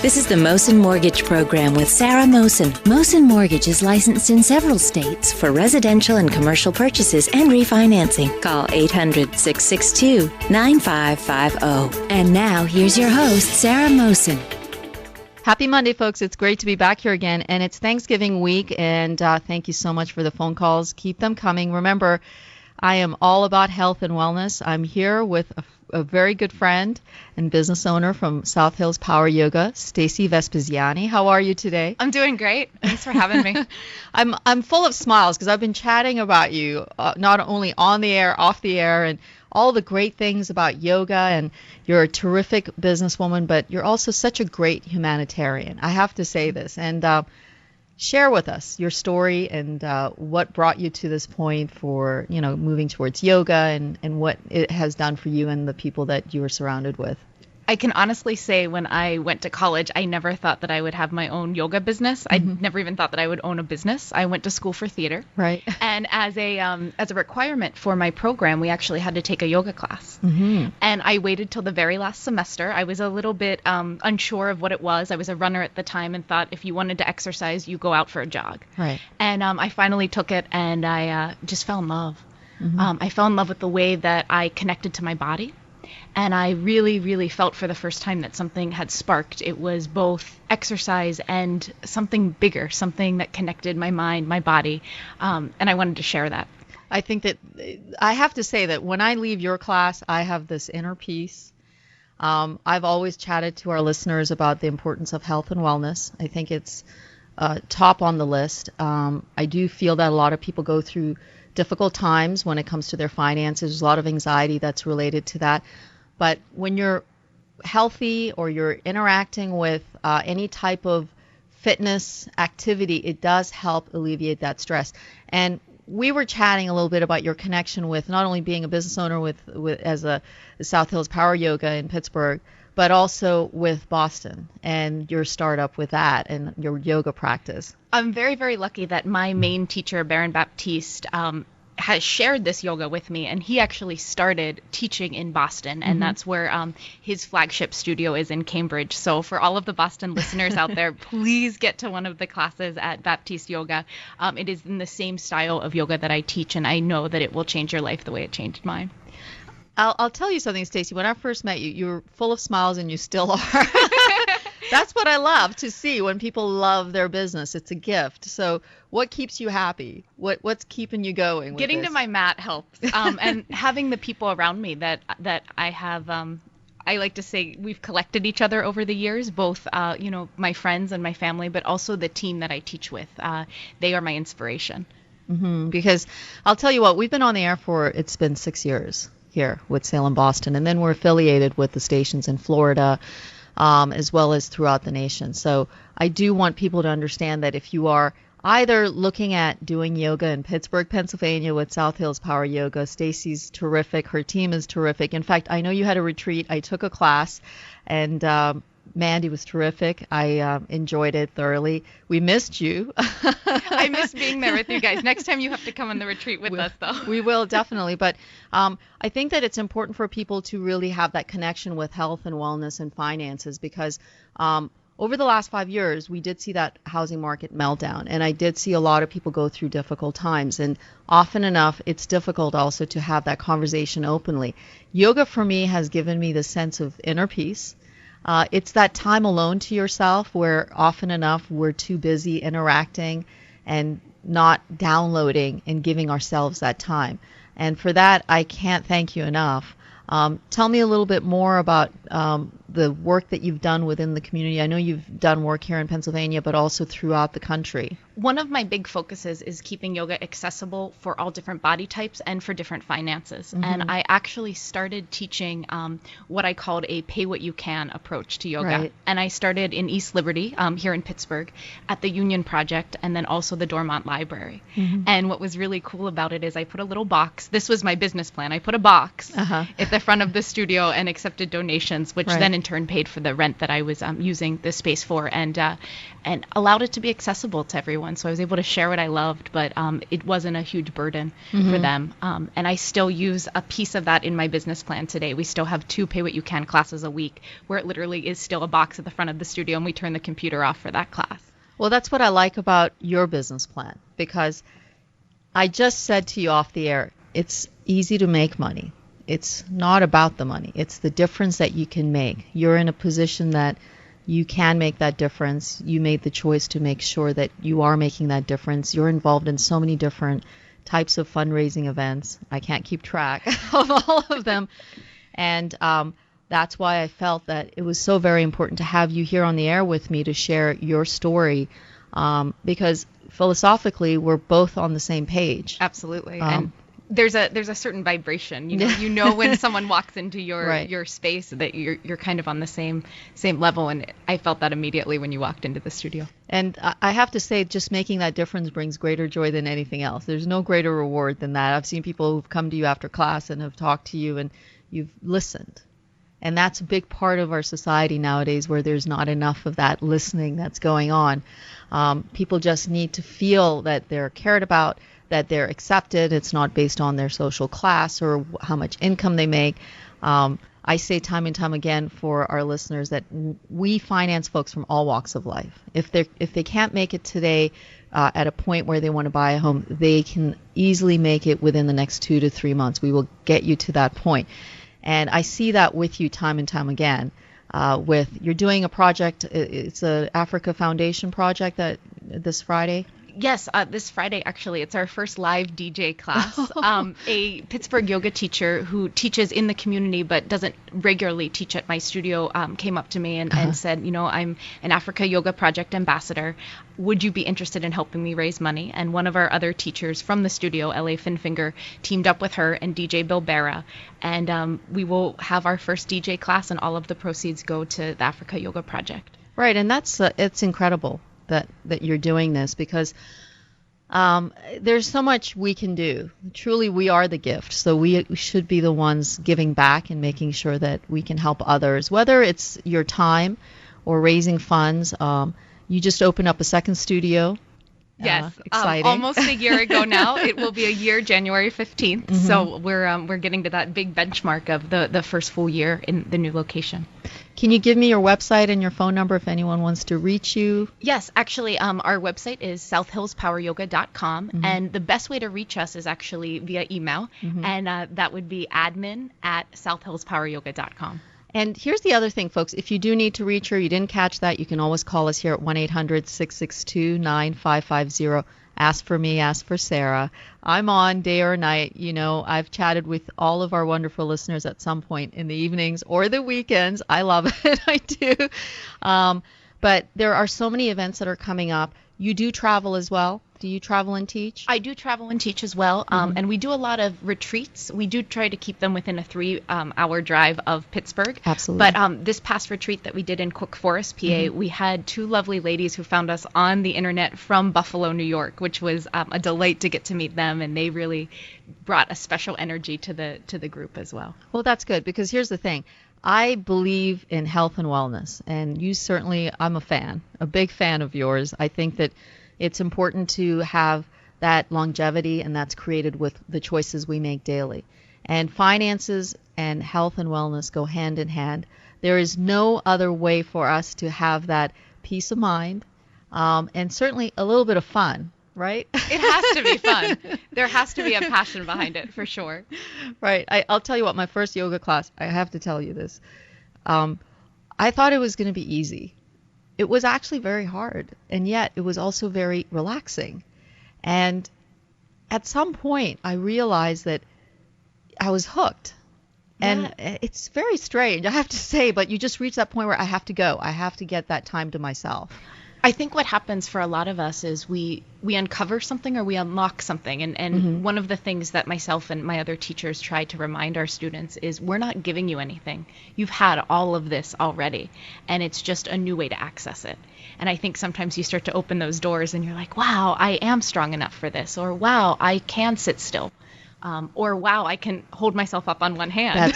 This is the Mosen Mortgage Program with Sarah Mosen. Mosen Mortgage is licensed in several states for residential and commercial purchases and refinancing. Call 800-662-9550. And now, here's your host, Sarah Mosen. Happy Monday, folks. It's great to be back here again. And it's Thanksgiving week, and thank you so much for the phone calls. Keep them coming. Remember, I am all about health and wellness. I'm here with a very good friend and business owner from South Hills Power Yoga, Stacey How are you today? I'm doing great. Thanks for having me. I'm full of smiles because I've been chatting about you not only on the air, off the air, and all the great things about yoga, and you're a terrific businesswoman, but you're also such a great humanitarian. I have to say this. And share with us your story and what brought you to this point for, moving towards yoga and what it has done for you and the people that you were surrounded with. I can honestly say when I went to college, I never thought that I would have my own yoga business. I never even thought that I would own a business. I went to school for theater. Right. And as a requirement for my program, we actually had to take a yoga class. Mm-hmm. And I waited till the very last semester. I was a little bit unsure of what it was. I was a runner at the time and thought if you wanted to exercise, you go out for a jog. Right. And I finally took it, and I just fell in love. Mm-hmm. I fell in love with the way that I connected to my body. And I really, really felt for the first time that something had sparked. It was both exercise and something bigger, something that connected my mind, my body, and I wanted to share that. I think that I have to say that when I leave your class, I have this inner peace. I've always chatted to our listeners about the importance of health and wellness. I think it's top on the list. I do feel that a lot of people go through difficult times when it comes to their finances. There's a lot of anxiety that's related to that. But when you're healthy or you're interacting with any type of fitness activity, it does help alleviate that stress. And we were chatting a little bit about your connection with not only being a business owner with as a South Hills Power Yoga in Pittsburgh, but also with Boston and your startup with that and your yoga practice. I'm very, very lucky that my main teacher, Baron Baptiste, has shared this yoga with me, and he actually started teaching in Boston, and that's where his flagship studio is in Cambridge. So for all of the Boston listeners out there, please get to one of the classes at Baptiste Yoga. It is in the same style of yoga that I teach, and I know that it will change your life the way it changed mine. I'll tell you something, Stacey. When I first met you, you were full of smiles, and you still are. That's what I love to see when people love their business. It's a gift. So what keeps you happy? What's keeping you going with Getting this? to my mat helps. And having the people around me that I have, I like to say we've collected each other over the years, both, my friends and my family, but also the team that I teach with. They are my inspiration. Mm-hmm. Because I'll tell you what, we've been on the air it's been 6 years here with Salem Boston, and then we're affiliated with the stations in Florida, as well as throughout the nation. So I do want people to understand that if you are either looking at doing yoga in Pittsburgh, Pennsylvania with South Hills Power Yoga, Stacey's terrific. Her team is terrific. In fact, I know you had a retreat. I took a class, and Mandy was terrific. I enjoyed it thoroughly. We missed you. I miss being there with you guys. Next time you have to come on the retreat with us, though. We will, definitely. But I think that it's important for people to really have that connection with health and wellness and finances, because over the last 5 years, we did see that housing market meltdown. And I did see a lot of people go through difficult times. And often enough, it's difficult also to have that conversation openly. Yoga, for me, has given me the sense of inner peace. It's that time alone to yourself where often enough we're too busy interacting and not downloading and giving ourselves that time. And for that, I can't thank you enough. Tell me a little bit more about the work that you've done within the community. I know you've done work here in Pennsylvania, but also throughout the country. One of my big focuses is keeping yoga accessible for all different body types and for different finances. Mm-hmm. And I actually started teaching what I called a pay what you can approach to yoga. Right. And I started in East Liberty here in Pittsburgh at the Union Project, and then also the Dormont Library. Mm-hmm. And what was really cool about it is I put a little box. This was my business plan. I put a box at the front of the studio and accepted donations, which then in turn paid for the rent that I was using the space for, and allowed it to be accessible to everyone. So I was able to share what I loved, but it wasn't a huge burden for them. And I still use a piece of that in my business plan today. We still have 2 pay what you can classes a week, where it literally is still a box at the front of the studio, and we turn the computer off for that class. Well, that's what I like about your business plan, because I just said to you off the air, it's easy to make money. It's not about the money. It's the difference that you can make. You're in a position that you can make that difference. You made the choice to make sure that you are making that difference. You're involved in so many different types of fundraising events. I can't keep track of all of them. And that's why I felt that it was so very important to have you here on the air with me to share your story, because philosophically we're both on the same page. Absolutely. And there's a certain vibration. You know when someone walks into your space that you're kind of on the same level, and I felt that immediately when you walked into the studio. And I have to say, just making that difference brings greater joy than anything else. There's no greater reward than that. I've seen people who've come to you after class and have talked to you, and you've listened. And that's a big part of our society nowadays, where there's not enough of that listening that's going on. People just need to feel that they're cared about, that they're accepted. It's not based on their social class or how much income they make. I say time and time again for our listeners that we finance folks from all walks of life. If they can't make it today at a point where they want to buy a home, they can easily make it within the next 2 to 3 months. We will get you to that point. And I see that with you time and time again. You're doing a project. It's an Africa Foundation project that this Friday. Yes, this Friday, actually. It's our first live DJ class. A Pittsburgh yoga teacher who teaches in the community but doesn't regularly teach at my studio came up to me and said, I'm an Africa Yoga Project ambassador. Would you be interested in helping me raise money? And one of our other teachers from the studio, L.A. Finfinger, teamed up with her and DJ Bill Barra. And we will have our first DJ class, and all of the proceeds go to the Africa Yoga Project. Right, and that's it's incredible that you're doing this, because there's so much we can do. Truly, we are the gift, so we should be the ones giving back and making sure that we can help others, whether it's your time or raising funds. You just opened up a second studio. Yes, exciting. Almost a year ago now. It will be a year, January 15th. Mm-hmm. So we're getting to that big benchmark of the first full year in the new location. Can you give me your website and your phone number if anyone wants to reach you? Yes, actually, our website is southhillspoweryoga.com, mm-hmm. and the best way to reach us is actually via email, mm-hmm. and that would be admin@southhillspoweryoga.com. And here's the other thing, folks. If you do need to reach her, you didn't catch that, you can always call us here at 1-800-662-9550. Ask for me, ask for Sarah. I'm on day or night. I've chatted with all of our wonderful listeners at some point in the evenings or the weekends. I love it. I do. But there are so many events that are coming up. You do travel as well. Do you travel and teach? I do travel and teach as well, mm-hmm. and we do a lot of retreats. We do try to keep them within a 3-hour drive of Pittsburgh. Absolutely. But this past retreat that we did in Cook Forest, PA, mm-hmm. we had 2 lovely ladies who found us on the internet from Buffalo, New York, which was a delight to get to meet them, and they really brought a special energy to the group as well. Well, that's good, because here's the thing. I believe in health and wellness, and you certainly, I'm a big fan of yours. I think that it's important to have that longevity, and that's created with the choices we make daily. And finances and health and wellness go hand in hand. There is no other way for us to have that peace of mind, and certainly a little bit of fun, right? It has to be fun. There has to be a passion behind it, for sure. Right. I'll tell you what, my first yoga class, I have to tell you this. I thought it was going to be easy. It was actually very hard, and yet it was also very relaxing. And at some point, I realized that I was hooked. And it's very strange, I have to say, but you just reach that point where I have to go. I have to get that time to myself. I think what happens for a lot of us is we uncover something or we unlock something. And mm-hmm. one of the things that myself and my other teachers try to remind our students is we're not giving you anything. You've had all of this already, and it's just a new way to access it. And I think sometimes you start to open those doors and you're like, wow, I am strong enough for this, or wow, I can sit still. or wow, I can hold myself up on one hand.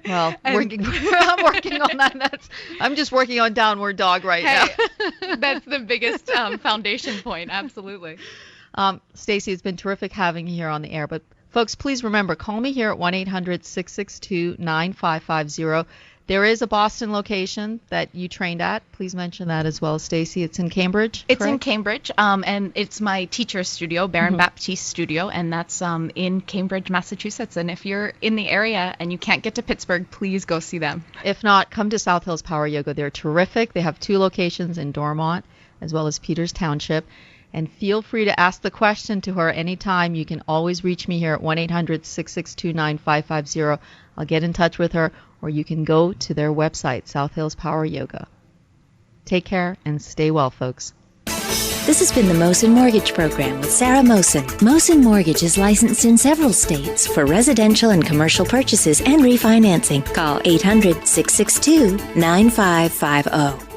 I'm working on that. I'm just working on downward dog right now. That's the biggest foundation point. Absolutely. Stacey, it's been terrific having you here on the air. But folks, please remember, call me here at 1-800-662-9550. There is a Boston location that you trained at. Please mention that as well, Stacey. It's in Cambridge, It's correct? in Cambridge, and it's my teacher's studio, Baron Baptiste Studio, and that's in Cambridge, Massachusetts. And if you're in the area and you can't get to Pittsburgh, please go see them. If not, come to South Hills Power Yoga. They're terrific. They have 2 locations in Dormont as well as Peters Township. And feel free to ask the question to her anytime. You can always reach me here at 1-800-662-9550. I'll get in touch with her, or you can go to their website, South Hills Power Yoga. Take care and stay well, folks. This has been the Mosen Mortgage Program with Sarah Mosen. Mosen Mortgage is licensed in several states for residential and commercial purchases and refinancing. Call 800-662-9550.